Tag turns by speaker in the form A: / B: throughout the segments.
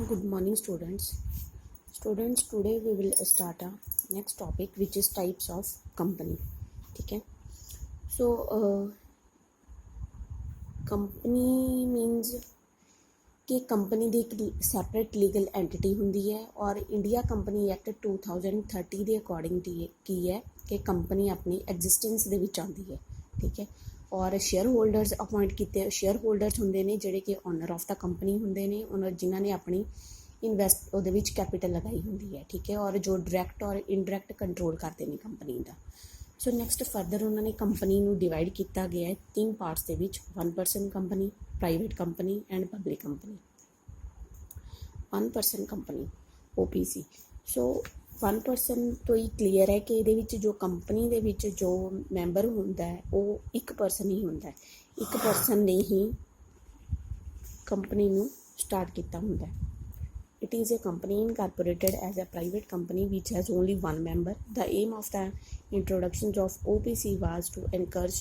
A: Good morning, students. Students, today we will start a next topic, which is types of company. ठीक है. So, company means कि company ਦੀ ਇੱਕ separate legal NTT ਹੁੰਦੀ ਹੈ ਔਰ India company act 2030 ਦੇ according ਕੀ ਹੈ ਕਿ ਕੰਪਨੀ ਆਪਣੀ ਐਗਜ਼ਿਸਟੈਂਸ ਦੇ ਵਿੱਚ ਆਉਂਦੀ ਹੈ. ਠੀਕ ਹੈ. ਔਰ ਸ਼ੇਅਰ ਹੋਲਡਰਸ ਅਪੋਇੰਟ ਕੀਤੇ ਸ਼ੇਅਰ ਹੋਲਡਰਸ ਹੁੰਦੇ ਨੇ ਜਿਹੜੇ ਕਿ ਓਨਰ ਆਫ ਦਾ ਕੰਪਨੀ ਹੁੰਦੇ ਨੇ, ਉਹਨਾਂ ਜਿਨ੍ਹਾਂ ਨੇ ਆਪਣੀ ਇਨਵੈਸਟ ਉਹਦੇ ਵਿੱਚ ਕੈਪੀਟਲ ਲਗਾਈ ਹੁੰਦੀ ਹੈ. ਠੀਕ ਹੈ. ਔਰ ਜੋ ਡਾਇਰੈਕਟ ਔਰ ਇਨਡਾਇਰੈਕਟ ਕੰਟਰੋਲ ਕਰਦੇ ਨੇ ਕੰਪਨੀ ਦਾ. ਸੋ ਨੈਕਸਟ ਫਰਦਰ ਉਹਨਾਂ ਨੇ ਕੰਪਨੀ ਨੂੰ ਡਿਵਾਈਡ ਕੀਤਾ ਗਿਆ ਹੈ 3 ਪਾਰਟਸ ਦੇ ਵਿੱਚ: 1% company, private company and public company. 1% company OPC. ਸੋ 1% ਤੋਂ ਹੀ ਕਲੀਅਰ ਹੈ ਕਿ ਇਹਦੇ ਵਿੱਚ ਜੋ ਕੰਪਨੀ ਦੇ ਵਿੱਚ ਜੋ ਮੈਂਬਰ ਹੁੰਦਾ ਹੈ ਉਹ ਇੱਕ ਪਰਸਨ ਹੀ ਹੁੰਦਾ ਹੈ. ਇੱਕ ਪਰਸਨ ਨੇ ਹੀ ਕੰਪਨੀ ਨੂੰ ਸਟਾਰਟ ਕੀਤਾ ਹੁੰਦਾ ਹੈ. It is a company incorporated as a private company which has only one member. The aim of the introduction of OPC was to encourage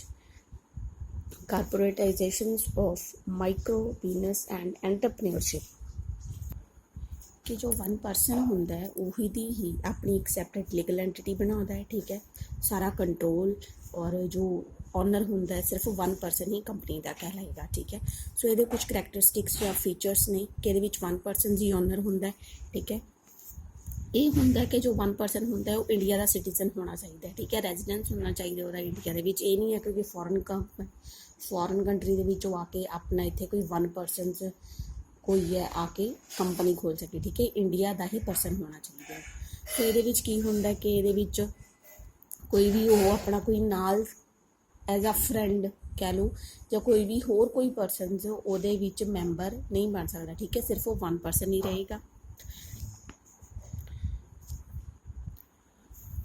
A: corporatizations of micro business and entrepreneurship. कि जो 1% ਹੁੰਦਾ ਹੈ ਉਹੀ ਦੀ ਹੀ ਆਪਣੀ ਇੱਕ ਸੈਪਰੇਟ ਲੀਗਲ ਐਂਟੀਟੀ ਬਣਾਉਂਦਾ ਹੈ. ਠੀਕ ਹੈ. ਸਾਰਾ ਕੰਟਰੋਲ ਔਰ ਜੋ ਓਨਰ ਹੁੰਦਾ ਹੈ ਸਿਰਫ 1% ਹੀ ਕੰਪਨੀ ਦਾ ਕਹਿਲਾਏਗਾ. ਠੀਕ ਹੈ. ਸੋ ਇਹਦੇ ਕੁਝ ਕਰੈਕਟਰਿਸਟਿਕਸ ਜਾਂ ਫੀਚਰਸ ਨੇ ਕਿ ਇਹਦੇ ਵਿੱਚ 1% ਹੀ ਓਨਰ ਹੁੰਦਾ ਹੈ. ਠੀਕ ਹੈ. ਇਹ ਹੁੰਦਾ ਕਿ ਜੋ 1% ਹੁੰਦਾ ਹੈ ਉਹ ਇੰਡੀਆ ਦਾ ਸਿਟੀਜ਼ਨ ਹੋਣਾ ਚਾਹੀਦਾ ਹੈ. ਠੀਕ ਹੈ. ਰੈਜ਼ੀਡੈਂਸ ਹੋਣਾ ਚਾਹੀਦਾ ਉਹਦਾ ਇੰਡੀਆ ਦੇ ਵਿੱਚ. ਇਹ ਨਹੀਂ ਹੈ ਕਿ ਫੋਰਨ ਕੰਟਰੀ ਦੇ ਵਿੱਚ ਉਹ ਆ ਕੇ ਆਪਣਾ ਇੱਥੇ ਕੋਈ 1% ਕੋਈ ਹੈ ਆ ਕੇ ਕੰਪਨੀ ਖੋਲ੍ਹ ਸਕੇ. ਠੀਕ ਹੈ. ਇੰਡੀਆ ਦਾ ਹੀ ਪਰਸਨ ਹੋਣਾ ਚਾਹੀਦਾ ਹੈ. ਸੋ ਇਹਦੇ ਵਿੱਚ ਕੀ ਹੁੰਦਾ ਕਿ ਇਹਦੇ ਵਿੱਚ ਕੋਈ ਵੀ ਉਹ ਆਪਣਾ ਕੋਈ ਨਾਲ ਐਜ਼ ਆ ਫਰੈਂਡ ਕਹਿ ਲਓ ਜਾਂ ਕੋਈ ਵੀ ਹੋਰ ਕੋਈ ਪਰਸਨਸ ਉਹਦੇ ਵਿੱਚ ਮੈਂਬਰ ਨਹੀਂ ਬਣ ਸਕਦਾ. ਠੀਕ ਹੈ. ਸਿਰਫ ਉਹ 1% ਹੀ ਰਹੇਗਾ.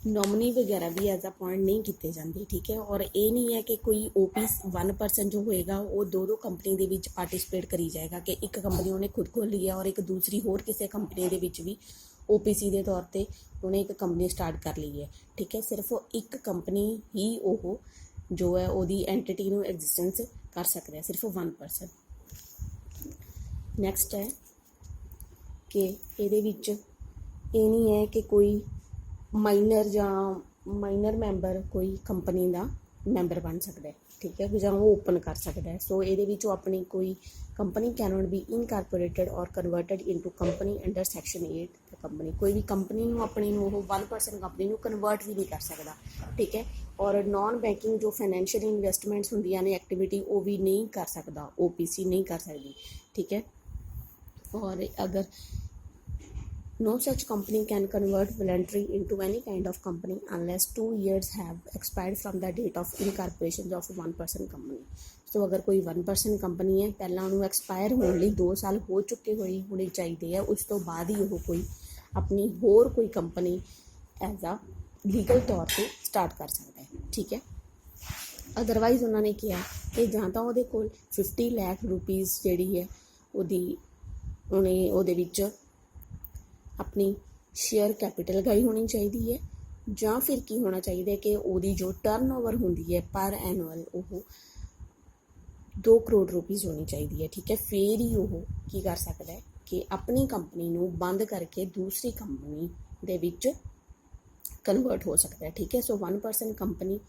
A: ਨੋਮਨੀ ਵਗੈਰਾ ਵੀ ਐਜ਼ ਆ ਪੁਆਇੰਟ ਨਹੀਂ ਕੀਤੇ ਜਾਂਦੇ. ਠੀਕ ਹੈ. ਔਰ ਇਹ ਨਹੀਂ ਹੈ ਕਿ ਕੋਈ OPC 1% ਜੋ ਹੋਏਗਾ ਉਹ ਦੋ ਕੰਪਨੀ ਦੇ ਵਿੱਚ ਪਾਰਟੀਸਪੇਟ ਕਰੀ ਜਾਏਗਾ ਕਿ ਇੱਕ ਕੰਪਨੀ ਉਹਨੇ ਖੁਦ ਖੋਲ੍ਹੀ ਹੈ ਔਰ ਇੱਕ ਦੂਸਰੀ ਹੋਰ ਕਿਸੇ ਕੰਪਨੀ ਦੇ ਵਿੱਚ ਵੀ OPC ਦੇ ਤੌਰ 'ਤੇ ਉਹਨੇ ਇੱਕ ਕੰਪਨੀ ਸਟਾਰਟ ਕਰ ਲਈ ਹੈ. ਠੀਕ ਹੈ. ਸਿਰਫ ਇੱਕ ਕੰਪਨੀ ਹੀ ਉਹ ਜੋ ਹੈ ਉਹਦੀ ਐਂਟੀਟੀ ਨੂੰ ਐਗਜ਼ਿਸਟੈਂਸ ਕਰ ਸਕਦਾ ਹੈ, ਸਿਰਫ 1%. ਨੈਕਸਟ ਹੈ ਕਿ ਇਹਦੇ ਵਿੱਚ ਇਹ ਨਹੀਂ ਹੈ ਕਿ ਕੋਈ ਮਾਈਨਰ ਮੈਂਬਰ ਕੋਈ ਕੰਪਨੀ ਦਾ ਮੈਂਬਰ ਬਣ ਸਕਦਾ ਹੈ. ਠੀਕ ਹੈ. ਜਾਂ ਉਹ ਓਪਨ ਕਰ ਸਕਦਾ ਹੈ. ਸੋ ਇਹਦੇ ਵਿੱਚ ਉਹ ਆਪਣੀ ਕੋਈ ਕੰਪਨੀ ਕੈਨੋਟ ਬੀ ਇਨਕਾਰਪੋਰੇਟਡ ਔਰ converted into company under section 8 company. ਕੋਈ ਵੀ ਕੰਪਨੀ ਨੂੰ ਆਪਣੀ ਨੂੰ ਉਹ 1% ਕੰਪਨੀ ਨੂੰ ਕਨਵਰਟ ਵੀ ਨਹੀਂ ਕਰ ਸਕਦਾ. ਠੀਕ ਹੈ. ਔਰ ਨੋਨ ਬੈਂਕਿੰਗ ਜੋ ਫਾਈਨੈਂਸ਼ੀਅਲ ਇਨਵੈਸਟਮੈਂਟਸ ਹੁੰਦੀਆਂ ਨੇ ਐਕਟੀਵਿਟੀ ਉਹ ਵੀ ਨਹੀਂ ਕਰ ਸਕਦਾ. OPC ਨਹੀਂ ਕਰ ਸਕਦੀ. ਠੀਕ ਹੈ. ਔਰ ਅਗਰ no such company can convert voluntary into any kind of company unless 2 years have expired from the date of incorporation of 1% company. ਸੋ ਅਗਰ ਕੋਈ 1% ਕੰਪਨੀ ਹੈ ਪਹਿਲਾਂ ਉਹਨੂੰ ਐਕਸਪਾਇਰ ਹੋਣ ਲਈ 2 ਸਾਲ ਹੋ ਚੁੱਕੇ ਹੋਣੇ ਚਾਹੀਦੇ ਆ. ਉਸ ਤੋਂ ਬਾਅਦ ਹੀ ਉਹ ਕੋਈ ਆਪਣੀ ਹੋਰ ਕੋਈ ਕੰਪਨੀ ਐਜ਼ ਆ ਲੀਗਲ ਤੌਰ 'ਤੇ ਸਟਾਰਟ ਕਰ ਸਕਦਾ ਹੈ. ਠੀਕ ਹੈ. ਅਦਰਵਾਈਜ਼ ਉਹਨਾਂ ਨੇ ਕਿਹਾ ਕਿ ਜਾਂ ਤਾਂ ਉਹਦੇ ਕੋਲ 50 ਲੱਖ ਰੁਪੀਜ਼ ਜਿਹੜੀ ਹੈ ਉਹਦੇ ਵਿੱਚ ਆਪਣੀ ਸ਼ੇਅਰ ਕੈਪੀਟਲ ਲਗਾਈ ਹੋਣੀ ਚਾਹੀਦੀ ਹੈ ਜਾਂ ਫਿਰ ਕੀ ਹੋਣਾ ਚਾਹੀਦਾ ਕਿ ਉਹਦੀ ਜੋ ਟਰਨਓਵਰ ਹੁੰਦੀ ਹੈ ਪਰ ਐਨੂਅਲ ਉਹ 2 ਕਰੋੜ ਰੁਪਈਜ਼ ਹੋਣੀ ਚਾਹੀਦੀ ਹੈ. ਠੀਕ ਹੈ. ਫਿਰ ਹੀ ਉਹ ਕੀ ਕਰ ਸਕਦਾ ਹੈ ਕਿ ਆਪਣੀ ਕੰਪਨੀ ਨੂੰ ਬੰਦ ਕਰਕੇ ਦੂਸਰੀ ਕੰਪਨੀ ਦੇ ਵਿੱਚ ਕਨਵਰਟ ਹੋ ਸਕਦਾ ਹੈ. ਠੀਕ ਹੈ. So 1% company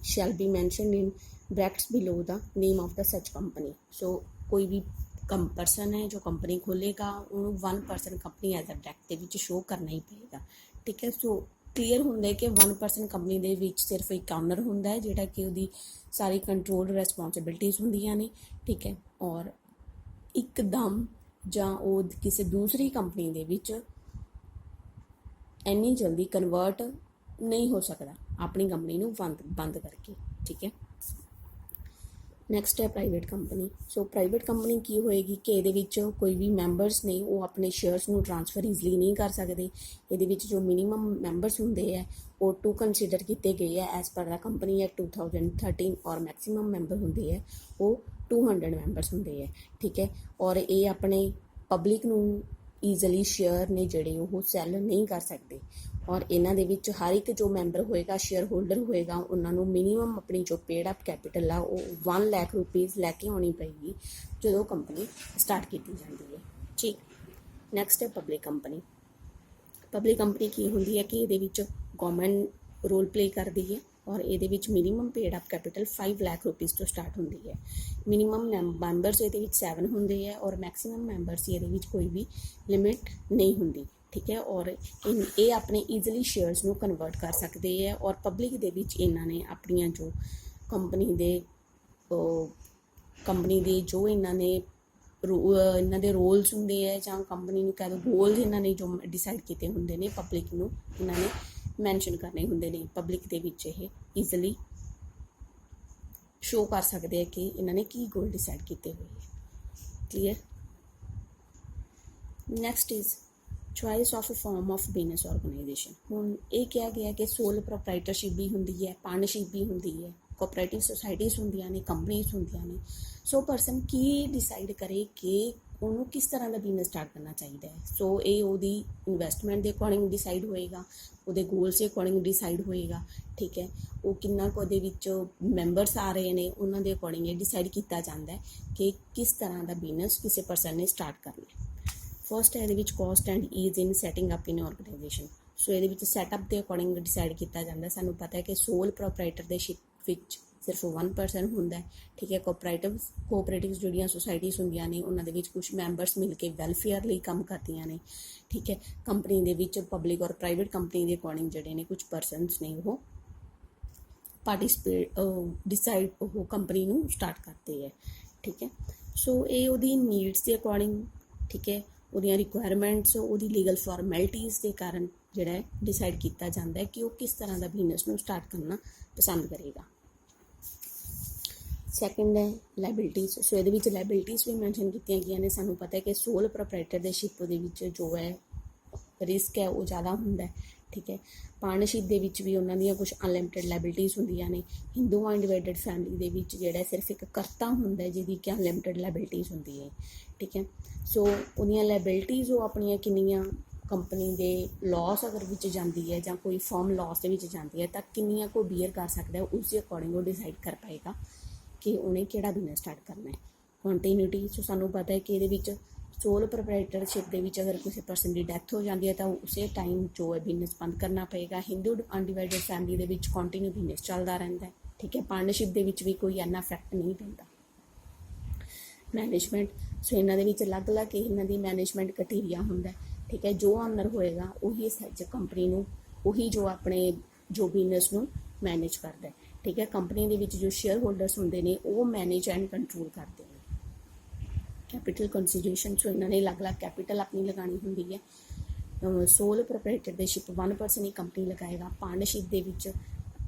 A: shall be mentioned in brackets below the name of the such company. ਸੋ ਕੋਈ ਵੀ ਪਰਸਨ ਹੈ ਜੋ ਕੰਪਨੀ ਖੋਲ੍ਹੇਗਾ ਉਹਨੂੰ 1% ਕੰਪਨੀ ਐਜ਼ ਅ ਬ੍ਰੈਕਟ ਦੇ ਵਿੱਚ ਸ਼ੋਅ ਕਰਨਾ ਹੀ ਪਏਗਾ. ਠੀਕ ਹੈ. ਸੋ ਕਲੀਅਰ ਹੁੰਦਾ ਹੈ ਕਿ 1% ਕੰਪਨੀ ਦੇ ਵਿੱਚ ਸਿਰਫ ਇੱਕ ਓਨਰ ਹੁੰਦਾ ਹੈ ਜਿਹੜਾ ਕਿ ਉਹਦੀ ਸਾਰੀ ਕੰਟਰੋਲ ਰਿਸਪੋਂਸੀਬਿਲਿਟੀਜ਼ ਹੁੰਦੀਆਂ ਨੇ. ਠੀਕ ਹੈ. ਔਰ ਇੱਕਦਮ ਜਾਂ ਉਹ ਕਿਸੇ ਦੂਸਰੀ ਕੰਪਨੀ ਦੇ ਵਿੱਚ ਇੰਨੀ ਜਲਦੀ ਕਨਵਰਟ ਨਹੀਂ ਹੋ ਸਕਦਾ ਆਪਣੀ ਕੰਪਨੀ ਨੂੰ ਬੰਦ ਕਰਕੇ. ਠੀਕ ਹੈ. ਨੈਕਸਟ ਹੈ ਪ੍ਰਾਈਵੇਟ ਕੰਪਨੀ. ਸੋ ਪ੍ਰਾਈਵੇਟ ਕੰਪਨੀ ਕੀ ਹੋਏਗੀ ਕਿ ਇਹਦੇ ਵਿੱਚ ਕੋਈ ਵੀ ਮੈਂਬਰਸ ਨੇ ਉਹ ਆਪਣੇ ਸ਼ੇਅਰਸ ਨੂੰ ਟ੍ਰਾਂਸਫਰ ਈਜ਼ਲੀ ਨਹੀਂ ਕਰ ਸਕਦੇ. ਇਹਦੇ ਵਿੱਚ ਜੋ ਮਿਨੀਮਮ ਮੈਂਬਰਸ ਹੁੰਦੇ ਹੈ ਉਹ 2 ਕੰਸੀਡਰ ਕੀਤੇ ਗਏ ਹੈ ਐਜ਼ ਪਰ ਦਾ ਕੰਪਨੀ ਐਕਟ 2013 ਔਰ ਮੈਕਸੀਮਮ ਮੈਂਬਰ ਹੁੰਦੇ ਹੈ ਉਹ 200 ਮੈਂਬਰਸ ਹੁੰਦੇ ਹੈ. ਠੀਕ ਹੈ. ਔਰ ਇਹ ਆਪਣੇ ਪਬਲਿਕ ਨੂੰ ਈਜ਼ਲੀ ਸ਼ੇਅਰ ਨੇ ਜਿਹੜੇ ਉਹ ਸੈੱਲ ਨਹੀਂ ਕਰ ਸਕਦੇ. ਔਰ ਇਹਨਾਂ ਦੇ ਵਿੱਚ ਹਰ ਇੱਕ ਜੋ ਮੈਂਬਰ ਹੋਏਗਾ ਸ਼ੇਅਰ ਹੋਲਡਰ ਹੋਏਗਾ ਉਹਨਾਂ ਨੂੰ ਮਿਨੀਮਮ ਆਪਣੀ ਜੋ ਪੇਡ ਅਪ ਕੈਪੀਟਲ ਆ ਉਹ 1 ਲੱਖ ਰੁਪੀਜ਼ ਲੈ ਕੇ ਆਉਣੀ ਪਏਗੀ ਜਦੋਂ ਕੰਪਨੀ ਸਟਾਰਟ ਕੀਤੀ ਜਾਂਦੀ ਹੈ. ਠੀਕ. ਨੈਕਸਟ ਹੈ ਪਬਲਿਕ ਕੰਪਨੀ। ਪਬਲਿਕ ਕੰਪਨੀ ਕੀ ਹੁੰਦੀ ਹੈ ਕਿ ਇਹਦੇ ਵਿੱਚ ਗਵਰਨਮੈਂਟ ਰੋਲ ਪਲੇ ਕਰਦੀ ਹੈ ਔਰ ਇਹਦੇ ਵਿੱਚ minimum paid up capital 5 lakh rupees ਤੋਂ ਸਟਾਰਟ ਹੁੰਦੀ ਹੈ। ਮਿਨੀਮਮ ਮੈਂਬਰਸ ਇਹਦੇ ਵਿੱਚ 7 ਹੁੰਦੇ ਹੈ ਔਰ ਮੈਕਸਿਮਮ ਮੈਂਬਰਸ ਇਹਦੇ ਵਿੱਚ ਕੋਈ ਵੀ ਲਿਮਿਟ ਨਹੀਂ ਹੁੰਦੀ, ਠੀਕ ਹੈ। ਔਰ ਇਹ ਆਪਣੇ ਈਜ਼ੀਲੀ ਸ਼ੇਅਰਸ ਨੂੰ ਕਨਵਰਟ ਕਰ ਸਕਦੇ ਹੈ ਔਰ ਪਬਲਿਕ ਦੇ ਵਿੱਚ ਇਹਨਾਂ ਨੇ ਆਪਣੀਆਂ ਜੋ ਕੰਪਨੀ ਦੇ ਜੋ ਇਹਨਾਂ ਦੇ ਰੋਲਸ ਹੁੰਦੇ ਹੈ ਜਾਂ ਕੰਪਨੀ ਨੂੰ ਕਹਿ ਲਓ ਗੋਲਸ ਇਹਨਾਂ ਨੇ ਜੋ ਡਿਸਾਈਡ ਕੀਤੇ ਹੁੰਦੇ ਨੇ ਪਬਲਿਕ ਨੂੰ ਇਹਨਾਂ ਨੇ ਮੈਂਸ਼ਨ ਕਰਨੇ ਹੁੰਦੇ ਨੇ। ਪਬਲਿਕ ਦੇ ਵਿੱਚ ਇਹ ਈਜ਼ੀਲੀ ਸ਼ੋ ਕਰ ਸਕਦੇ ਆ ਕਿ ਇਹਨਾਂ ਨੇ ਕੀ ਗੋਲ ਡਿਸਾਈਡ ਕੀਤੇ ਹੋਏ ਹੈ। Clear. Next is choice of a form of business organisation. ਹੁਣ ਇਹ ਕਿਹਾ ਗਿਆ ਕਿ ਸੋਲ ਪ੍ਰੋਪਰਾਈਟਰਸ਼ਿਪ ਵੀ ਹੁੰਦੀ ਹੈ, ਪਾਰਟਨਰਸ਼ਿਪ ਵੀ ਹੁੰਦੀ ਹੈ, ਕੋਆਪਰੇਟਿਵ ਸੁਸਾਇਟੀਜ਼ ਹੁੰਦੀਆਂ ਨੇ, ਕੰਪਨੀਜ਼ ਹੁੰਦੀਆਂ ਨੇ। ਸੋ ਪਰਸਨ ਕੀ ਡਿਸਾਈਡ ਕਰੇ ਕਿ ਉਹਨੂੰ ਕਿਸ ਤਰ੍ਹਾਂ ਦਾ ਬਿਜ਼ਨਸ ਸਟਾਰਟ ਕਰਨਾ ਚਾਹੀਦਾ ਹੈ। ਸੋ ਇਹ ਉਹਦੀ ਇਨਵੈਸਟਮੈਂਟ ਦੇ ਅਕੋਰਡਿੰਗ ਡਿਸਾਈਡ ਹੋਏਗਾ, ਉਹਦੇ ਗੋਲਸ ਦੇ ਅਕੋਰਡਿੰਗ ਡਿਸਾਈਡ ਹੋਏਗਾ, ਠੀਕ ਹੈ। ਉਹ ਕਿੰਨਾ ਕੁ ਉਹਦੇ ਵਿੱਚ ਮੈਂਬਰਸ ਆ ਰਹੇ ਨੇ ਉਹਨਾਂ ਦੇ ਅਕੋਰਡਿੰਗ ਇਹ ਡਿਸਾਈਡ ਕੀਤਾ ਜਾਂਦਾ ਹੈ ਕਿ ਕਿਸ ਤਰ੍ਹਾਂ ਦਾ ਬਿਜ਼ਨਸ ਕਿਸੇ ਪਰਸਨ ਨੇ ਸਟਾਰਟ ਕਰਨਾ ਹੈ। ਫਸਟ ਹੈ ਇਹਦੇ ਵਿੱਚ cost and ease in setting up in organisation. So ਇਹਦੇ ਵਿੱਚ ਸੈਟਅਪ ਦੇ ਅਕੋਰਡਿੰਗ ਡਿਸਾਈਡ ਕੀਤਾ ਜਾਂਦਾ। ਸਾਨੂੰ ਪਤਾ ਹੈ ਕਿ ਸੋਲ ਪ੍ਰੋਪਰਾਈਟਰਸ਼ਿਪ ਵਿੱਚ ਸਿਰਫ 1% ਹੁੰਦਾ ਹੈ, ਠੀਕ ਹੈ। ਕੋਆਪਰੇਟਿਵਸ ਜਿਹੜੀਆਂ ਸੁਸਾਇਟੀਜ਼ ਹੁੰਦੀਆਂ ਨੇ ਉਹਨਾਂ ਦੇ ਵਿੱਚ ਕੁਝ ਮੈਂਬਰਸ ਮਿਲ ਕੇ ਵੈਲਫੇਅਰ ਲਈ ਕੰਮ ਕਰਦੀਆਂ ਨੇ, ਠੀਕ ਹੈ। ਕੰਪਨੀ ਦੇ ਵਿੱਚ ਪਬਲਿਕ ਔਰ ਪ੍ਰਾਈਵੇਟ ਕੰਪਨੀ ਦੇ ਅਕੋਰਡਿੰਗ ਜਿਹੜੇ ਨੇ ਕੁਝ ਪਰਸਨਸ ਨੇ ਉਹ ਡਿਸਾਈਡ ਉਹ ਕੰਪਨੀ ਨੂੰ ਸਟਾਰਟ ਕਰਦੇ ਹੈ, ਠੀਕ ਹੈ। ਸੋ ਇਹ ਉਹਦੀ ਨੀਡਸ ਦੇ ਅਕੋਰਡਿੰਗ, ਠੀਕ ਹੈ, ਉਹਦੀਆਂ ਰਿਕੁਆਇਰਮੈਂਟਸ, ਉਹਦੀ ਲੀਗਲ ਫਾਰਮੈਲਿਟੀਜ਼ ਦੇ ਕਾਰਨ ਜਿਹੜਾ ਹੈ ਡਿਸਾਈਡ ਕੀਤਾ ਜਾਂਦਾ ਹੈ ਕਿ ਉਹ ਕਿਸ ਤਰ੍ਹਾਂ ਦਾ ਬਿਜ਼ਨਸ ਨੂੰ ਸਟਾਰਟ ਕਰਨਾ ਪਸੰਦ ਕਰੇਗਾ। ਸੈਕਿੰਡ ਹੈ ਲਾਇਬਿਲਿਟੀਜ਼। ਸੋ ਇਹਦੇ ਵਿੱਚ ਲਾਇਬਿਲਿਟੀਜ਼ ਵੀ ਮੈਂਸ਼ਨ ਕੀਤੀਆਂ ਗਈਆਂ ਨੇ। ਸਾਨੂੰ ਪਤਾ ਹੈ ਕਿ ਸੋਲ ਪ੍ਰੋਪਰਾਈਟਰਸ਼ਿਪ ਦੇ ਵਿੱਚ ਜੋ ਹੈ ਰਿਸਕ ਹੈ ਉਹ ਜ਼ਿਆਦਾ ਹੁੰਦਾ, ਠੀਕ ਹੈ। ਪਾਰਟਨਰਸ਼ਿਪ ਦੇ ਵਿੱਚ ਵੀ ਉਹਨਾਂ ਦੀਆਂ ਕੁਝ ਅਨਲਿਮਿਟਿਡ ਲਾਇਬਿਲਿਟੀਜ਼ ਹੁੰਦੀਆਂ ਨੇ। ਹਿੰਦੂ ਅਨਡਿਵਾਈਡਡ ਫੈਮਿਲੀ ਦੇ ਵਿੱਚ ਜਿਹੜਾ ਸਿਰਫ ਇੱਕ ਕਰਤਾ ਹੁੰਦਾ ਜਿਹਦੀ ਕਿ ਅਨਲਿਮਿਟਿਡ ਲਾਇਬਿਲਿਟੀਜ਼ ਹੁੰਦੀ ਹੈ, ਠੀਕ ਹੈ। ਸੋ ਉਹਦੀਆਂ ਲਾਇਬਿਲਿਟੀਜ਼ ਉਹ ਆਪਣੀਆਂ ਕਿੰਨੀਆਂ ਕੰਪਨੀ ਦੇ ਲਾਸ ਅਗਰ ਵਿੱਚ ਜਾਂਦੀ ਹੈ ਜਾਂ ਕੋਈ ਫਰਮ ਲਾਸ ਦੇ ਵਿੱਚ ਜਾਂਦੀ ਹੈ ਤਾਂ ਕਿੰਨੀਆਂ ਕੋ ਬੀਅਰ ਕਰ ਸਕਦਾ ਹੈ, ਉਸ ਦੇ ਅਕੋਰਡਿੰਗ ਉਹ ਡਿਸਾਈਡ ਕਰ ਪਾਏਗਾ ਕਿ ਉਹਨੇ ਕਿਹੜਾ ਬਿਜ਼ਨਸ ਸਟਾਰਟ ਕਰਨਾ ਹੈ। ਕੰਟੀਨਿਊਟੀ। ਸੋ ਸਾਨੂੰ ਪਤਾ ਹੈ ਕਿ ਇਹਦੇ ਵਿੱਚ ਸੋਲ ਪ੍ਰੋਪਰਾਈਟਰਸ਼ਿਪ ਦੇ ਵਿੱਚ ਅਗਰ ਕਿਸੇ ਪਰਸਨ ਦੀ ਡੈਥ ਹੋ ਜਾਂਦੀ ਹੈ ਤਾਂ ਉਸੇ ਟਾਈਮ ਜੋ ਹੈ ਬਿਜ਼ਨਸ ਬੰਦ ਕਰਨਾ ਪਏਗਾ। ਹਿੰਦੂ ਅਨਡਿਵਾਈਡਡ ਫੈਮਿਲੀ ਦੇ ਵਿੱਚ ਕੰਟੀਨਿਊ ਬਿਜ਼ਨਸ ਚੱਲਦਾ ਰਹਿੰਦਾ ਹੈ, ਠੀਕ ਹੈ। ਪਾਰਟਨਰਸ਼ਿਪ ਦੇ ਵਿੱਚ ਵੀ ਕੋਈ ਇੰਨਾ ਇਫੈਕਟ ਨਹੀਂ ਪੈਂਦਾ। ਮੈਨੇਜਮੈਂਟ। ਸੋ ਇਹਨਾਂ ਦੇ ਵਿੱਚ ਅਲੱਗ-ਅਲੱਗ ਇਹਨਾਂ ਦੀ ਮੈਨੇਜਮੈਂਟ ਕ੍ਰਾਈਟੇਰੀਆ ਹੁੰਦਾ, ਠੀਕ ਹੈ। ਜੋ ਆਨਰ ਹੋਏਗਾ ਉਹੀ ਕੰਪਨੀ ਨੂੰ ਉਹੀ ਜੋ ਬਿਜ਼ਨਸ ਨੂੰ ਮੈਨੇਜ ਕਰਦਾ, ਠੀਕ ਹੈ। ਕੰਪਨੀ ਦੇ ਵਿੱਚ ਜੋ ਸ਼ੇਅਰ ਹੋਲਡਰਸ ਹੁੰਦੇ ਨੇ ਉਹ ਮੈਨੇਜ ਐਂਡ ਕੰਟਰੋਲ ਕਰਦੇ ਨੇ। Capital consideration. ਸੋ ਇਹਨਾਂ ਨੇ ਅਲੱਗ-ਅਲੱਗ ਕੈਪੀਟਲ ਆਪਣੀ ਲਗਾਉਣੀ ਹੁੰਦੀ ਹੈ। ਸੋਲ ਪ੍ਰੋਪਰਾਈਟਰਸ਼ਿਪ 1% ਹੀ ਕੰਪਨੀ ਲਗਾਏਗਾ। ਪਾਰਟਨਰਸ਼ਿਪ ਦੇ ਵਿੱਚ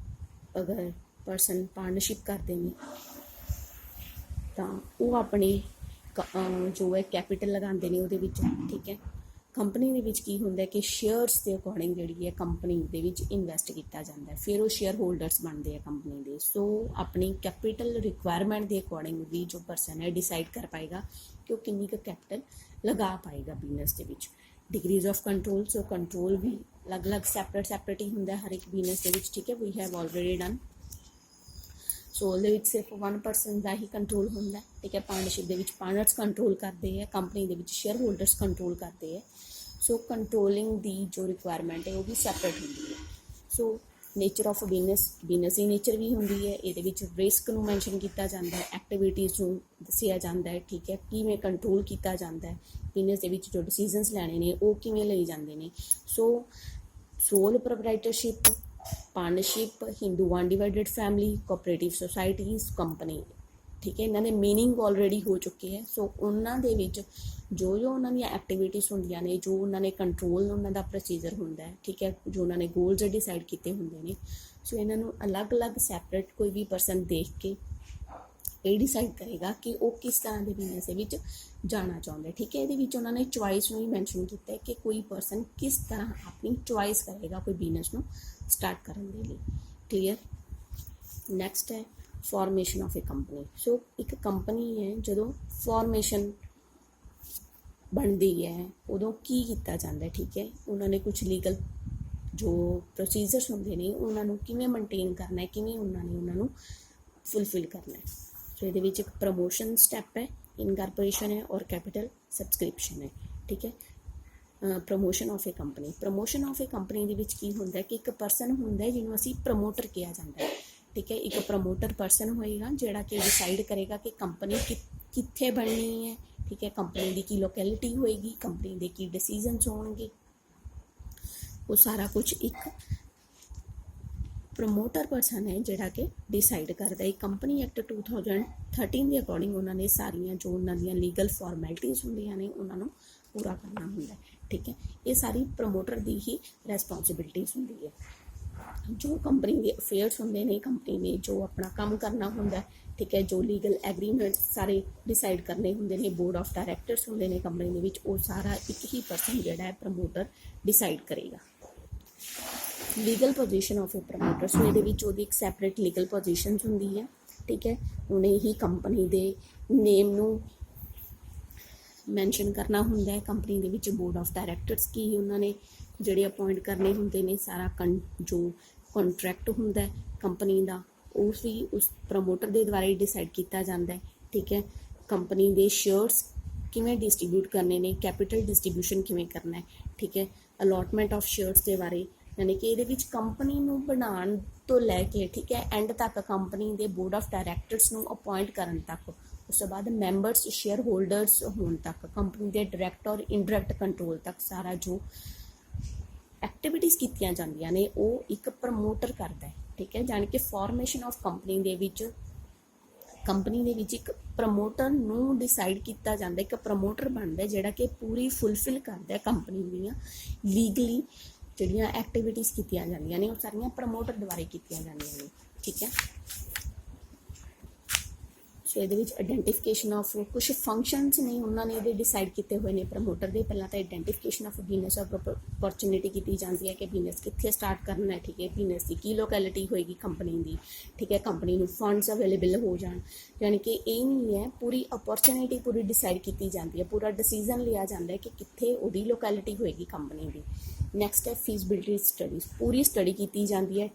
A: ਅਗਰ ਪਰਸਨ ਪਾਰਟਨਰਸ਼ਿਪ ਕਰਦੇ ਨੇ ਤਾਂ ਉਹ ਆਪਣੀ ਜੋ ਹੈ ਕੈਪੀਟਲ ਲਗਾਉਂਦੇ ਨੇ ਉਹਦੇ ਵਿੱਚ, ਠੀਕ ਹੈ। ਕੰਪਨੀ ਦੇ ਵਿੱਚ ਕੀ ਹੁੰਦਾ ਕਿ ਸ਼ੇਅਰਸ ਦੇ ਅਕੋਰਡਿੰਗ ਜਿਹੜੀ ਹੈ ਕੰਪਨੀ ਦੇ ਵਿੱਚ ਇਨਵੈਸਟ ਕੀਤਾ ਜਾਂਦਾ ਹੈ, ਫਿਰ ਉਹ ਸ਼ੇਅਰ ਹੋਲਡਰਸ ਬਣਦੇ ਆ ਕੰਪਨੀ ਦੇ। ਸੋ ਆਪਣੀ ਕੈਪੀਟਲ ਰਿਕੁਆਇਰਮੈਂਟ ਦੇ ਅਕੋਰਡਿੰਗ ਵੀ ਜੋ ਪਰਸਨ ਹੈ ਡਿਸਾਈਡ ਕਰ ਪਾਏਗਾ ਕਿ ਉਹ ਕਿੰਨੀ ਕੁ ਕੈਪੀਟਲ ਲਗਾ ਪਾਏਗਾ ਬਿਜ਼ਨਸ ਦੇ ਵਿੱਚ। Degrees of control. So control ਵੀ ਅਲੱਗ-ਅਲੱਗ ਸੈਪਰੇਟ ਹੀ ਹੁੰਦਾ ਹਰ ਇੱਕ ਬਿਜ਼ਨਸ ਦੇ ਵਿੱਚ, ਠੀਕ ਹੈ। We have already done. So ਉਹਦੇ ਵਿੱਚ ਸਿਰਫ 1% ਦਾ ਹੀ ਕੰਟਰੋਲ ਹੁੰਦਾ, ਠੀਕ ਹੈ। ਪਾਰਟਨਰਸ਼ਿਪ ਦੇ ਵਿੱਚ ਪਾਰਟਨਰਸ ਕੰਟਰੋਲ ਕਰਦੇ ਹੈ, ਕੰਪਨੀ ਦੇ ਵਿੱਚ ਸ਼ੇਅਰ ਹੋਲਡਰਸ ਕੰਟਰੋਲ ਕਰਦੇ ਹੈ। ਸੋ ਕੰਟਰੋਲਿੰਗ ਦੀ ਜੋ ਰਿਕੁਆਇਰਮੈਂਟ ਹੈ ਉਹ ਵੀ ਸੈਪਰੇਟ ਹੁੰਦੀ ਹੈ। ਸੋ nature of business the nature ਵੀ ਹੁੰਦੀ ਹੈ। ਇਹਦੇ ਵਿੱਚ ਰਿਸਕ ਨੂੰ ਮੈਂਸ਼ਨ ਕੀਤਾ ਜਾਂਦਾ ਹੈ, ਐਕਟੀਵਿਟੀਜ਼ ਨੂੰ ਦੱਸਿਆ ਜਾਂਦਾ ਹੈ, ਠੀਕ ਹੈ। ਕਿਵੇਂ ਕੰਟਰੋਲ ਕੀਤਾ ਜਾਂਦਾ ਹੈ ਬਿਜ਼ਨਸ ਦੇ ਵਿੱਚ, ਜੋ ਡਿਸੀਜ਼ਨਸ ਲੈਣੇ ਨੇ ਉਹ ਕਿਵੇਂ ਲਈ ਜਾਂਦੇ ਨੇ। So sole proprietorship, partnership, Hindu undivided family, cooperative societies, company, ਠੀਕ ਹੈ। ਇਹਨਾਂ ਦੇ ਮੀਨਿੰਗ ਆਲਰੇਡੀ ਹੋ ਚੁੱਕੇ ਹੈ। ਸੋ ਉਹਨਾਂ ਦੇ ਵਿੱਚ ਜੋ ਉਹਨਾਂ ਦੀਆਂ ਐਕਟੀਵਿਟੀਜ਼ ਹੁੰਦੀਆਂ ਨੇ, ਜੋ ਉਹਨਾਂ ਨੇ ਕੰਟਰੋਲ ਉਹਨਾਂ ਦਾ ਪ੍ਰੋਸੀਜਰ ਹੁੰਦਾ ਹੈ, ਠੀਕ ਹੈ, ਜੋ ਉਹਨਾਂ ਨੇ ਗੋਲਸ ਡਿਸਾਈਡ ਕੀਤੇ ਹੁੰਦੇ ਨੇ। ਸੋ ਇਹਨਾਂ ਨੂੰ ਅਲੱਗ-ਅਲੱਗ ਸੈਪਰੇਟ ਕੋਈ ਵੀ ਪਰਸਨ ਦੇਖ ਕੇ ਇਹ ਡਿਸਾਈਡ ਕਰੇਗਾ ਕਿ ਉਹ ਕਿਸ ਤਰ੍ਹਾਂ ਦੇ ਬਿਜ਼ਨਸ ਦੇ ਵਿੱਚ ਜਾਣਾ ਚਾਹੁੰਦਾ, ਠੀਕ ਹੈ। ਇਹਦੇ ਵਿੱਚ ਉਹਨਾਂ ਨੇ ਚੁਆਇਸ ਨੂੰ ਵੀ ਮੈਂਸ਼ਨ ਕੀਤਾ ਹੈ ਕਿ ਕੋਈ ਪਰਸਨ ਕਿਸ ਤਰ੍ਹਾਂ ਆਪਣੀ ਚੁਆਇਸ ਕਰੇਗਾ ਕੋਈ ਬਿਜ਼ਨਸ ਨੂੰ ਸਟਾਰਟ ਕਰਨ ਦੇ ਲਈ। ਕਲੀਅਰ। ਨੈਕਸਟ ਹੈ ਫਾਰਮੇਸ਼ਨ ਆਫ ਏ ਕੰਪਨੀ। ਸੋ ਇੱਕ ਕੰਪਨੀ ਹੈ ਜਦੋਂ ਫਾਰਮੇਸ਼ਨ ਬਣਦੀ ਹੈ ਉਦੋਂ ਕੀ ਕੀਤਾ ਜਾਂਦਾ, ਠੀਕ ਹੈ। ਉਹਨਾਂ ਨੇ ਕੁਝ ਲੀਗਲ ਜੋ ਪ੍ਰੋਸੀਜਰਸ ਹੁੰਦੇ ਨੇ ਉਹਨਾਂ ਨੂੰ ਕਿਵੇਂ ਮੇਨਟੇਨ ਕਰਨਾ ਹੈ, ਕਿਵੇਂ ਉਹਨਾਂ ਨੂੰ ਫੁਲਫਿਲ ਕਰਨਾ ਹੈ। ਸੋ ਇਹਦੇ ਵਿੱਚ ਇੱਕ ਪ੍ਰਮੋਸ਼ਨ ਸਟੈਪ ਹੈ, ਇਨਕਾਰਪੋਰੇਸ਼ਨ ਹੈ ਔਰ ਕੈਪੀਟਲ ਸਬਸਕ੍ਰਿਪਸ਼ਨ ਹੈ, ਠੀਕ ਹੈ। Promotion of A company. Promotion of A company ਦੇ ਵਿੱਚ ਕੀ ਹੁੰਦਾ ਕਿ ਇੱਕ ਪਰਸਨ ਹੁੰਦਾ ਜਿਹਨੂੰ ਅਸੀਂ ਪ੍ਰਮੋਟਰ ਕਿਹਾ ਜਾਂਦਾ ਹੈ, ਠੀਕ ਹੈ। ਇੱਕ ਪ੍ਰਮੋਟਰ ਪਰਸਨ ਹੋਏਗਾ ਜਿਹੜਾ ਕਿ ਡਿਸਾਈਡ ਕਰੇਗਾ ਕਿ ਕੰਪਨੀ ਕਿੱਥੇ ਬਣਨੀ ਹੈ, ਠੀਕ ਹੈ। ਕੰਪਨੀ ਦੀ ਕੀ ਲੋਕੈਲਿਟੀ ਹੋਏਗੀ, ਕੰਪਨੀ ਦੇ ਕੀ ਡਿਸੀਜਨਸ ਹੋਣਗੇ, ਉਹ ਸਾਰਾ ਕੁਝ ਇੱਕ ਪ੍ਰਮੋਟਰ ਪਰਸਨ ਹੈ ਜਿਹੜਾ ਕਿ ਡਿਸਾਈਡ ਕਰਦਾ ਹੈ। ਕੰਪਨੀ ਐਕਟ 2013 ਦੇ ਅਕੋਰਡਿੰਗ ਉਹਨਾਂ ਨੇ ਸਾਰੀਆਂ ਜੋ ਉਹਨਾਂ ਦੀਆਂ ਲੀਗਲ ਫਾਰਮੈਲਿਟੀਜ਼ ਹੁੰਦੀਆਂ ਨੇ ਉਹਨਾਂ ਨੂੰ ਪੂਰਾ ਕਰਨਾ ਹੁੰਦਾ, ਠੀਕ ਹੈ। ਇਹ ਸਾਰੀ ਪ੍ਰਮੋਟਰ ਦੀ ਹੀ ਰੈਸਪੋਂਸੀਬਿਲਿਟੀਜ਼ ਹੁੰਦੀ ਹੈ। ਜੋ ਕੰਪਨੀ ਦੇ ਅਫੇਅਰਸ ਹੁੰਦੇ ਨੇ, ਕੰਪਨੀ ਨੇ ਜੋ ਆਪਣਾ ਕੰਮ ਕਰਨਾ ਹੁੰਦਾ, ਠੀਕ ਹੈ, ਜੋ ਲੀਗਲ ਐਗਰੀਮੈਂਟ ਸਾਰੇ ਡਿਸਾਈਡ ਕਰਨੇ ਹੁੰਦੇ ਨੇ, ਬੋਰਡ ਆਫ ਡਾਇਰੈਕਟਰਸ ਹੁੰਦੇ ਨੇ ਕੰਪਨੀ ਦੇ ਵਿੱਚ, ਉਹ ਸਾਰਾ ਇੱਕ ਹੀ ਪਰਸਨ ਜਿਹੜਾ ਹੈ ਪ੍ਰਮੋਟਰ ਡਿਸਾਈਡ ਕਰੇਗਾ। Legal position of a promoter, so ਇਹਦੇ ਵਿੱਚ ਉਹਦੀ ਇੱਕ ਸੈਪਰੇਟ ਲੀਗਲ ਪੋਜੀਸ਼ਨਸ ਹੁੰਦੀ ਹੈ, ਠੀਕ ਹੈ। ਉਹਨੇ ਹੀ ਕੰਪਨੀ ਦੇ ਨੇਮ ਨੂੰ ਮੈਂਸ਼ਨ ਕਰਨਾ ਹੁੰਦਾ ਹੈ। ਕੰਪਨੀ ਦੇ ਵਿੱਚ ਬੋਰਡ ਆਫ ਡਾਇਰੈਕਟਰਸ ਕੀ ਉਹਨਾਂ ਨੇ ਜਿਹੜੇ ਅਪੋਇੰਟ ਕਰਨੇ ਹੁੰਦੇ ਨੇ, ਸਾਰਾ ਜੋ ਕੰਟਰੈਕਟ ਹੁੰਦਾ ਹੈ ਕੰਪਨੀ ਦਾ ਉਹ ਵੀ ਉਸ ਪ੍ਰਮੋਟਰ ਦੇ ਦੁਆਰਾ ਹੀ ਡਿਸਾਈਡ ਕੀਤਾ ਜਾਂਦਾ ਹੈ, ਠੀਕ ਹੈ। ਕੰਪਨੀ ਦੇ ਸ਼ੇਅਰਸ ਕਿਵੇਂ ਡਿਸਟਰੀਬਿਊਟ ਕਰਨੇ ਨੇ, ਕੈਪੀਟਲ ਡਿਸਟਰੀਬਿਊਸ਼ਨ ਕਿਵੇਂ ਕਰਨਾ ਹੈ, ਠੀਕ ਹੈ। ਅਲੋਟਮੈਂਟ ਆਫ ਸ਼ੇਅਰਸ ਦੇ ਬਾਰੇ, ਯਾਨੀ ਕਿ ਇਹਦੇ ਵਿੱਚ ਕੰਪਨੀ ਨੂੰ ਬਣਾਉਣ ਤੋਂ ਲੈ ਕੇ, ਠੀਕ ਹੈ, ਐਂਡ ਤੱਕ ਕੰਪਨੀ ਦੇ ਬੋਰਡ ਆਫ ਡਾਇਰੈਕਟਰਸ ਨੂੰ ਅਪੋਇੰਟ ਕਰਨ ਤੱਕ, ਉਸ ਤੋਂ ਬਾਅਦ ਮੈਂਬਰਸ ਸ਼ੇਅਰ ਹੋਲਡਰਸ ਹੋਣ ਤੱਕ, ਕੰਪਨੀ ਦੇ ਡਾਇਰੈਕਟ ਔਰ ਇਨਡਾਇਰੈਕਟ ਕੰਟਰੋਲ ਤੱਕ ਸਾਰਾ ਜੋ ਐਕਟੀਵਿਟੀਜ਼ ਕੀਤੀਆਂ ਜਾਂਦੀਆਂ ਨੇ ਉਹ ਇੱਕ ਪ੍ਰਮੋਟਰ ਕਰਦਾ ਹੈ, ਠੀਕ ਹੈ। ਜਾਣੀ ਕਿ ਫਾਰਮੇਸ਼ਨ ਆਫ ਕੰਪਨੀ ਦੇ ਵਿੱਚ ਇੱਕ ਪ੍ਰਮੋਟਰ ਨੂੰ ਡਿਸਾਈਡ ਕੀਤਾ ਜਾਂਦਾ, ਇੱਕ ਪ੍ਰਮੋਟਰ ਬਣਦਾ ਜਿਹੜਾ ਕਿ ਪੂਰੀ ਫੁਲਫਿਲ ਕਰਦਾ ਕੰਪਨੀ ਦੀਆਂ ਲੀਗਲੀ ਜਿਹੜੀਆਂ ਐਕਟੀਵਿਟੀਜ਼ ਕੀਤੀਆਂ ਜਾਂਦੀਆਂ ਨੇ ਉਹ ਸਾਰੀਆਂ ਪ੍ਰਮੋਟਰ ਦੁਆਰਾ ਕੀਤੀਆਂ ਜਾਂਦੀਆਂ ਨੇ, ਠੀਕ ਹੈ। ਸੋ ਇਹਦੇ ਵਿੱਚ ਆਈਡੈਂਟੀਫਿਕੇਸ਼ਨ ਆਫ ਕੁਛ ਫੰਕਸ਼ਨਸ ਨੇ ਉਹਨਾਂ ਨੇ ਇਹਦੇ ਡਿਸਾਈਡ ਕੀਤੇ ਹੋਏ ਨੇ ਪ੍ਰਮੋਟਰ ਦੇ। ਪਹਿਲਾਂ ਤਾਂ identification of business of opportunity ਕੀਤੀ ਜਾਂਦੀ ਹੈ ਕਿ ਬਿਜ਼ਨਸ ਕਿੱਥੇ ਸਟਾਰਟ ਕਰਨਾ ਹੈ, ਠੀਕ ਹੈ। ਬਿਜ਼ਨਸ ਦੀ ਕੀ ਲੋਕੈਲਿਟੀ ਹੋਏਗੀ ਕੰਪਨੀ ਦੀ, ਠੀਕ ਹੈ। ਕੰਪਨੀ ਨੂੰ ਫੰਡਸ ਅਵੇਲੇਬਲ ਹੋ ਜਾਣ, ਯਾਨੀ ਕਿ ਇਹ ਨਹੀਂ ਹੈ, ਪੂਰੀ ਅਪੋਰਚੁਨਿਟੀ ਪੂਰੀ ਡਿਸਾਈਡ ਕੀਤੀ ਜਾਂਦੀ ਹੈ, ਪੂਰਾ ਡਿਸੀਜ਼ਨ ਲਿਆ ਜਾਂਦਾ ਹੈ ਕਿ ਕਿੱਥੇ ਉਹਦੀ ਲੋਕੈਲਿਟੀ ਹੋਏਗੀ ਕੰਪਨੀ ਦੀ। ਨੈਕਸਟ ਹੈ ਫੀਜ਼ਿਬਿਲਿਟੀ ਸਟੱਡੀਜ਼, ਪੂਰੀ ਸਟੱਡੀ ਕੀਤੀ ਜਾਂਦੀ ਹੈ,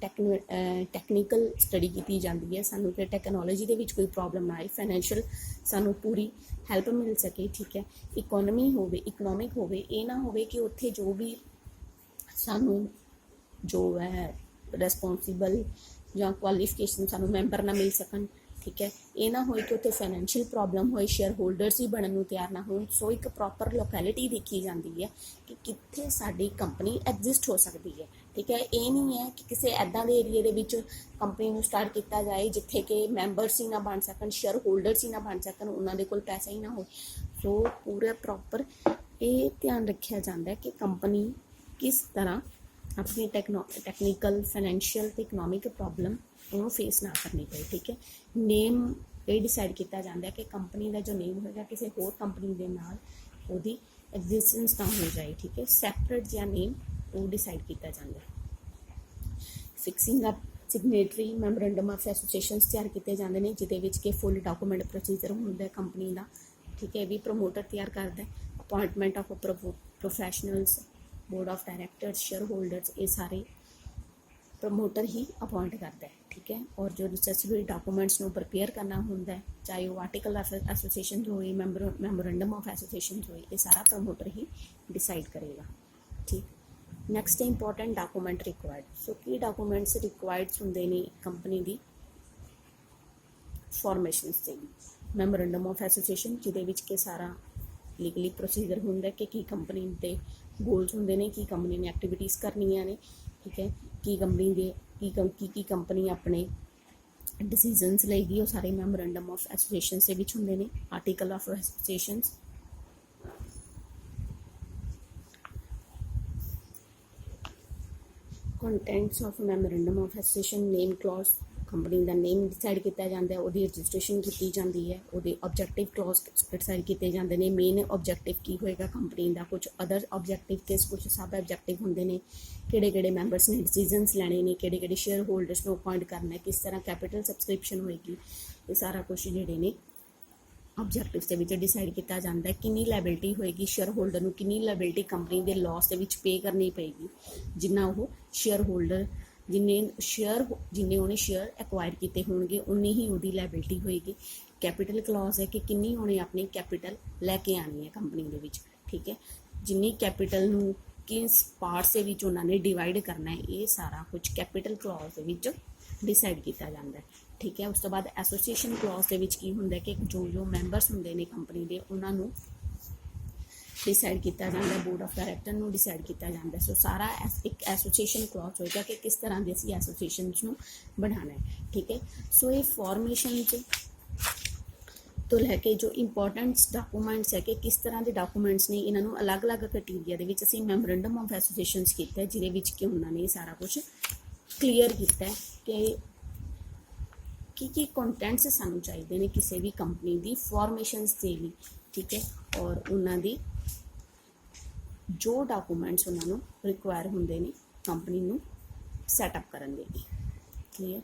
A: ਟੈਕਨੀਕਲ ਸਟੱਡੀ ਕੀਤੀ ਜਾਂਦੀ ਹੈ, ਸਾਨੂੰ ਕਿ ਟੈਕਨੋਲੋਜੀ ਦੇ ਵਿੱਚ ਕੋਈ ਪ੍ਰੋਬਲਮ ਨਾ ਆਏ, ਫਾਈਨੈਂਸ਼ੀਅਲ ਸਾਨੂੰ ਪੂਰੀ ਹੈਲਪ ਮਿਲ ਸਕੇ, ਠੀਕ ਹੈ। ਇਕਨੋਮਿਕ ਹੋਵੇ, ਇਹ ਨਾ ਹੋਵੇ ਕਿ ਉੱਥੇ ਜੋ ਵੀ ਸਾਨੂੰ ਜੋ ਹੈ ਰਿਸਪੌਂਸੀਬਲ ਜਾਂ ਕੁਆਲੀਫਿਕੇਸ਼ਨ ਸਾਨੂੰ ਮੈਂਬਰ ਨਾ ਮਿਲ ਸਕਣ, ਠੀਕ ਹੈ। ਇਹ ਨਾ ਹੋਏ ਕਿ ਉੱਥੇ ਫਾਈਨੈਂਸ਼ੀਅਲ ਪ੍ਰੋਬਲਮ ਹੋਏ, ਸ਼ੇਅਰ ਹੋਲਡਰਸ ਹੀ ਬਣਨ ਨੂੰ ਤਿਆਰ ਨਾ ਹੋਣ। ਸੋ ਇੱਕ ਪ੍ਰੋਪਰ ਲੋਕੈਲਿਟੀ ਦੇਖੀ ਜਾਂਦੀ ਹੈ ਕਿ ਕਿੱਥੇ ਸਾਡੀ ਕੰਪਨੀ ਐਗਜ਼ਿਸਟ ਹੋ ਸਕਦੀ ਹੈ, ਠੀਕ ਹੈ। ਇਹ ਨਹੀਂ ਹੈ ਕਿ ਕਿਸੇ ਇੱਦਾਂ ਦੇ ਏਰੀਏ ਦੇ ਵਿੱਚ ਕੰਪਨੀ ਨੂੰ ਸਟਾਰਟ ਕੀਤਾ ਜਾਏ ਜਿੱਥੇ ਕਿ ਮੈਂਬਰਸ ਹੀ ਨਾ ਬਣ ਸਕਣ, ਸ਼ੇਅਰ ਹੋਲਡਰਸ ਹੀ ਨਾ ਬਣ ਸਕਣ, ਉਹਨਾਂ ਦੇ ਕੋਲ ਪੈਸਾ ਹੀ ਨਾ ਹੋਵੇ। ਸੋ ਪੂਰਾ ਪ੍ਰੋਪਰ ਇਹ ਧਿਆਨ ਰੱਖਿਆ ਜਾਂਦਾ ਕਿ ਕੰਪਨੀ ਕਿਸ ਤਰ੍ਹਾਂ ਆਪਣੀ ਟੈਕਨੀਕਲ, ਫਾਈਨੈਂਸ਼ੀਅਲ ਅਤੇ ਇਕਨੋਮਿਕ ਪ੍ਰੋਬਲਮ ਉਹਨੂੰ ਫੇਸ ਨਾ ਕਰਨੀ ਪਏ, ਠੀਕ ਹੈ। ਨੇਮ ਇਹ ਡਿਸਾਈਡ ਕੀਤਾ ਜਾਂਦਾ ਕਿ ਕੰਪਨੀ ਦਾ ਜੋ ਨੇਮ ਹੋਏਗਾ ਕਿਸੇ ਹੋਰ ਕੰਪਨੀ ਦੇ ਨਾਲ ਉਹਦੀ ਐਗਜ਼ਿਸਟੈਂਸ ਨਾ ਹੋ ਜਾਏ, ਠੀਕ ਹੈ। ਸੈਪਰੇਟ ਜਿਹਾ ਨੇਮ ਉਹ ਡਿਸਾਈਡ ਕੀਤਾ ਜਾਂਦਾ। Fixing up signatory memorandum of associations ਤਿਆਰ ਕੀਤੇ ਜਾਂਦੇ ਨੇ ਜਿਹਦੇ ਵਿੱਚ ਕਿ ਫੁੱਲ ਡਾਕੂਮੈਂਟ ਪ੍ਰੋਸੀਜਰ ਹੁੰਦਾ ਕੰਪਨੀ ਦਾ, ਠੀਕ ਹੈ। ਇਹ ਵੀ ਪ੍ਰਮੋਟਰ ਤਿਆਰ ਕਰਦਾ। Appointment of professionals, board of directors, shareholders, ਇਹ ਸਾਰੇ ਪ੍ਰਮੋਟਰ ਹੀ ਅਪੁਆਇੰਟ ਕਰਦਾ ਹੈ, ਠੀਕ ਹੈ। ਔਰ ਜੋ ਨੈਸੈਸਰੀ ਡਾਕੂਮੈਂਟਸ ਨੂੰ ਪ੍ਰਪੇਅਰ ਕਰਨਾ ਹੁੰਦਾ, ਚਾਹੇ ਉਹ ਆਰਟੀਕਲ ਆਫ ਐਸੋਸੀਏਸ਼ਨ ਹੋਏ, ਮੈਮੋਰੈਂਡਮ ਆਫ ਐਸੋਸੀਏਸ਼ਨ ਹੋਏ, ਇਹ ਸਾਰਾ ਪ੍ਰਮੋਟਰ ਹੀ ਡਿਸਾਈਡ ਕਰੇਗਾ, ਠੀਕ। ਨੈਕਸਟ ਹੈ ਇੰਪੋਰਟੈਂਟ ਡਾਕੂਮੈਂਟ ਰਿਕੁਆਇਰਡ। ਸੋ ਕੀ ਡਾਕੂਮੈਂਟਸ ਰਿਕੁਆਇਰਡ ਹੁੰਦੇ ਨੇ ਕੰਪਨੀ ਦੀ ਫਾਰਮੇਸ਼ਨਸ ਦੇ। ਮੈਮੋਰੈਂਡਮ ਆਫ ਐਸੋਸੀਏਸ਼ਨ ਜਿਹਦੇ ਵਿੱਚ ਕਿ ਸਾਰਾ ਲੀਗਲੀ ਪ੍ਰੋਸੀਜਰ ਹੁੰਦਾ ਕਿ ਕੀ ਕੰਪਨੀ ਦੇ ਗੋਲਸ ਹੁੰਦੇ ਨੇ, ਕੀ ਕੰਪਨੀ ਨੇ ਐਕਟੀਵਿਟੀਜ਼ ਕਰਨੀਆਂ ਨੇ, ਠੀਕ ਹੈ। ਕੀ ਕੰਪਨੀ ਦੇ ਕੀ ਕੰਪਨੀ ਆਪਣੇ ਡਿਸੀਜ਼ਨਸ ਲਏਗੀ, ਉਹ ਸਾਰੇ ਮੈਮੋਰੈਂਡਮ ਆਫ ਐਸੋਸੀਏਸ਼ਨਸ ਦੇ ਵਿੱਚ ਹੁੰਦੇ ਨੇ। Article of associations, contents of memorandum of association, name clause, company ਦਾ ਨੇਮ ਡਿਸਾਈਡ ਕੀਤਾ ਜਾਂਦਾ, ਉਹਦੀ ਰਜਿਸਟ੍ਰੇਸ਼ਨ ਕੀਤੀ ਜਾਂਦੀ ਹੈ, ਉਹਦੇ ਆਬਜੈਕਟਿਵ ਕਲੌਜ਼ ਡਿਸਾਈਡ ਕੀਤੇ ਜਾਂਦੇ ਨੇ। ਮੇਨ ਆਬਜੈਕਟਿਵ ਕੀ ਹੋਏਗਾ ਕੰਪਨੀ ਦਾ, ਕੁਝ ਅਦਰ ਆਬਜੈਕਟਿਵ ਕੁਝ ਸਬ ਆਬਜੈਕਟਿਵ ਹੁੰਦੇ ਨੇ, ਕਿਹੜੇ ਮੈਂਬਰਸ ਨੇ ਡਿਸੀਜ਼ਨਸ ਲੈਣੇ ਨੇ, ਕਿਹੜੇ ਸ਼ੇਅਰ ਹੋਲਡਰਸ ਨੂੰ ਅਪੁਆਇੰਟ ਕਰਨਾ, ਕਿਸ ਤਰ੍ਹਾਂ ਕੈਪੀਟਲ ਸਬਸਕ੍ਰਿਪਸ਼ਨ ਹੋਏਗੀ, ਇਹ ਸਾਰਾ ਕੁਝ ਜਿਹੜੇ ਨੇ ਆਬਜੈਕਟਿਵਸ ਦੇ ਵਿੱਚ ਡਿਸਾਈਡ ਕੀਤਾ ਜਾਂਦਾ। ਕਿੰਨੀ ਲਾਇਬਿਲਿਟੀ ਹੋਏਗੀ ਸ਼ੇਅਰ ਹੋਲਡਰ ਨੂੰ, ਕਿੰਨੀ ਲਾਇਬਿਲਿਟੀ ਕੰਪਨੀ ਦੇ ਲਾਸ ਦੇ ਵਿੱਚ ਪੇ ਕਰਨੀ ਪਏਗੀ, ਜਿੰਨਾ ਉਹ ਸ਼ੇਅਰ ਹੋਲਡਰ ਜਿੰਨੇ ਉਹਨੇ ਸ਼ੇਅਰ ਐਕਵਾਇਰ ਕੀਤੇ ਹੋਣਗੇ ਉਨੀ ਹੀ ਉਹਦੀ ਲਾਇਬਿਲਿਟੀ ਹੋਏਗੀ। ਕੈਪੀਟਲ ਕਲੌਜ਼ ਹੈ ਕਿ ਕਿੰਨੀ ਉਹਨੇ ਆਪਣੀ ਕੈਪੀਟਲ ਲੈ ਕੇ ਆਉਣੀ ਹੈ ਕੰਪਨੀ ਦੇ ਵਿੱਚ, ਠੀਕ ਹੈ। ਜਿੰਨੀ ਕੈਪੀਟਲ ਨੂੰ ਕਿਸ ਪਾਰਟਸ ਦੇ ਵਿੱਚ ਉਹਨਾਂ ਨੇ ਡਿਵਾਈਡ ਕਰਨਾ ਹੈ, ਇਹ ਸਾਰਾ ਕੁਝ ਕੈਪੀਟਲ ਕਲੌਜ਼ ਦੇ ਵਿੱਚ ਡਿਸਾਈਡ ਕੀਤਾ ਜਾਂਦਾ ਹੈ। ਠੀਕ ਹੈ, ਉਸ ਤੋਂ ਬਾਅਦ ਐਸੋਸੀਏਸ਼ਨ ਕਲੌਜ਼ ਦੇ ਵਿੱਚ ਕੀ ਹੁੰਦਾ ਕਿ ਜੋ ਮੈਂਬਰਸ ਹੁੰਦੇ ਨੇ ਕੰਪਨੀ ਦੇ ਉਹਨਾਂ ਨੂੰ ਡਿਸਾਈਡ ਕੀਤਾ ਜਾਂਦਾ, ਬੋਰਡ ਆਫ ਡਾਇਰੈਕਟਰ ਨੂੰ ਡਿਸਾਈਡ ਕੀਤਾ ਜਾਂਦਾ। ਸੋ ਸਾਰਾ ਇੱਕ ਐਸੋਸੀਏਸ਼ਨ ਕਲੌਜ਼ ਹੋਏਗਾ ਕਿ ਕਿਸ ਤਰ੍ਹਾਂ ਦੇ ਅਸੀਂ ਐਸੋਸੀਏਸ਼ਨਸ ਨੂੰ ਬਣਾਉਣਾ ਹੈ। ਠੀਕ ਹੈ, ਸੋ ਇਹ ਫਾਰਮੇਸ਼ਨ 'ਚ ਤੋਂ ਲੈ ਕੇ ਜੋ ਇੰਪੋਰਟੈਂਟਸ ਡਾਕੂਮੈਂਟਸ ਹੈ ਕਿ ਕਿਸ ਤਰ੍ਹਾਂ ਦੇ ਡਾਕੂਮੈਂਟਸ ਨੇ, ਇਹਨਾਂ ਨੂੰ ਅਲੱਗ-ਅਲੱਗ ਕ੍ਰਾਈਟੇਰੀਆ ਦੇ ਵਿੱਚ ਅਸੀਂ ਮੈਮੋਰੈਂਡਮ ਆਫ ਐਸੋਸੀਏਸ਼ਨਸ ਕੀਤਾ, ਜਿਹਦੇ ਵਿੱਚ ਕਿ ਉਹਨਾਂ ਨੇ ਸਾਰਾ ਕੁਝ ਕਲੀਅਰ ਕੀਤਾ ਕਿ ਕੀ ਕੰਟੈਂਟਸ ਸਾਨੂੰ ਚਾਹੀਦੇ ਨੇ ਕਿਸੇ ਵੀ ਕੰਪਨੀ ਦੀ ਫਾਰਮੇਸ਼ਨਸ ਦੇ ਲਈ। ਠੀਕ ਹੈ, ਔਰ ਉਹਨਾਂ ਦੀ ਜੋ ਡਾਕੂਮੈਂਟਸ ਉਹਨਾਂ ਨੂੰ ਰਿਕੁਆਇਰ ਹੁੰਦੇ ਨੇ ਕੰਪਨੀ ਨੂੰ ਸੈਟਅਪ ਕਰਨ ਦੇ ਲਈ। ਕਲੀਅਰ।